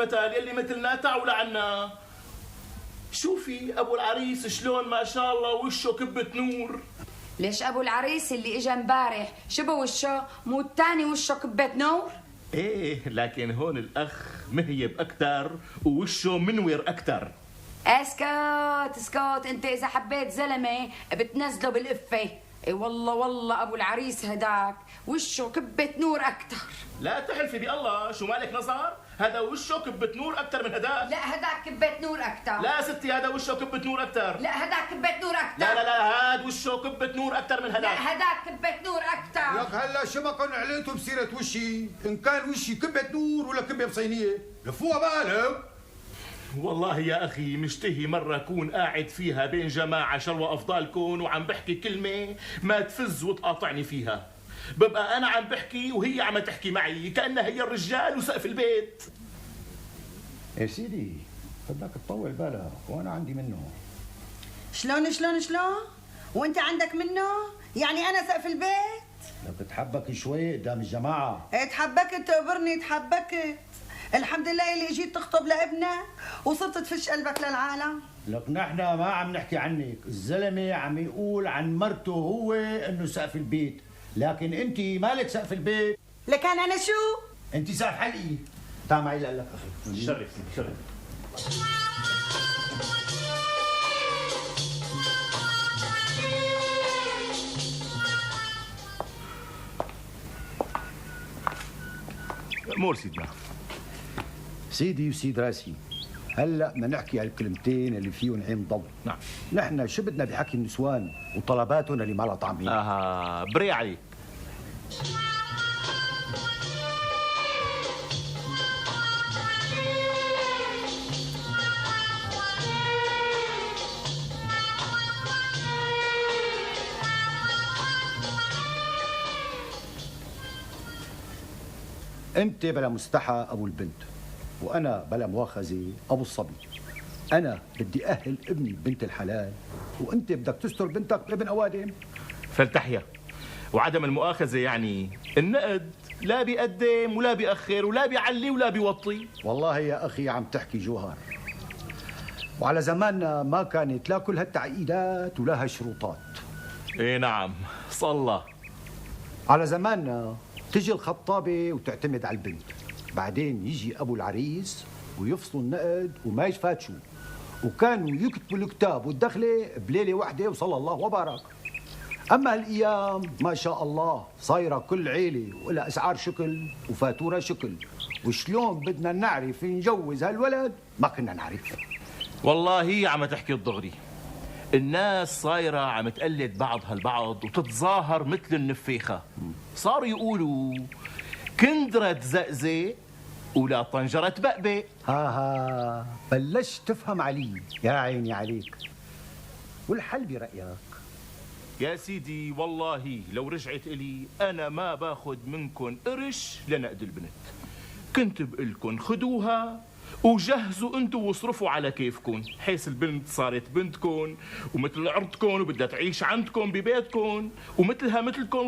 المثل يلي مثلنا تعوا لعنا. شوفي ابو العريس شلون ما شاء الله وشه كبة نور. ليش ابو العريس اللي اجى امبارح شبه وشه مو الثاني وشه كبة نور؟ ايه لكن هون الاخ مهيب اكثر ووشه منور اكثر. اسكت اسكت، انت اذا حبيت زلمه بتنزله بالقفه. اي والله والله ابو العريس هداك وشه كبة نور اكثر. لا تحلفي بالله، شو مالك نظر؟ هذا وشه كبة نور اكثر من هداك. لا هداك كبة نور اكثر. لا ستي هذا وشه كبة نور اكثر. لا هداك كبة نور اكثر. لا لا لا هذا وشه كبة نور اكثر من هداك. لا هداك كبة نور اكثر. لك هلا شو ما كان عليتوا بسيرة وشي؟ إن كان وشي كبة نور ولا كبة بصينية؟ لفوها بالك. والله يا أخي مشتهي مرة أكون قاعد فيها بين جماعة شروى أفضالكم وعم بحكي كلمة ما تفز وتقاطعني فيها. ببقى أنا عم بحكي وهي عم تحكي معي كأنها هي الرجال وسقف البيت. يا سيدي بدك تطول بالك وأنا عندي منه. شلون شلون شلون؟ وانت عندك منه؟ يعني انا سقف البيت؟ لو بتحبك شوي قدام الجماعة. اتحبكت تقبرني اتحبكت. الحمد لله اللي اجيت تخطب لابنك وصرت تفش قلبك للعالم. لك نحن ما عم نحكي عنك، الزلمة عم يقول عن مرته هو انه سقف البيت، لكن انت مالك سقف البيت. لكان انا شو؟ انت سقف حلقي. تعال معي لك اخي. شرف شرف. مور سيدنا. سيدي وسيد راسي، هلا بدنا نحكي على الكلمتين اللي فيهم عين ضوء. نعم. نحن شو بدنا بحكي النسوان وطلباتهم اللي ما لها طعمين. بري عليك. انت بلا مستحى ابو البنت، وانا بلا مؤاخذه ابو الصبي. انا بدي اهل ابني بنت الحلال، وانت بدك تستر بنتك بابن اوادم. فلتحيا وعدم المؤاخذة يعني النقد لا بيقدم ولا بيأخر ولا بيعلي ولا بيوطي. والله يا اخي عم تحكي جوهر، وعلى زماننا ما كانت لا كل هالتعقيدات ولا هالشروطات. ايه نعم صلى. على زماننا تجي الخطابة وتعتمد على البنت، بعدين يجي أبو العريس ويفصلوا النقد وما يشفات شو، وكانوا يكتبوا الكتاب والدخلة بليلة واحدة وصلى الله وبارك. أما هالأيام ما شاء الله صايرة كل عيلة ولا أسعار شكل وفاتورة شكل، وشلون بدنا نعرف نجوز هالولد ما كنا نعرف. والله هي عم تحكي الدغري، الناس صايرة عم تقلد بعضها البعض وتتظاهر مثل النفيخة. صاروا يقولوا كندرة زقزق ولا طنجرة بقبق. ها بلشت تفهم علي، يا عيني عليك. والحل برأيك؟ يا سيدي والله لو رجعت إلي أنا ما باخد منكن قرش لنقد البنت. كنت بقلكن خدوها وجهزوا انتوا واصرفوا على كيفكن، حيث البنت صارت بنتكن ومثل عرضكن وبدها تعيش عندكن ببيتكن ومثلها مثلكن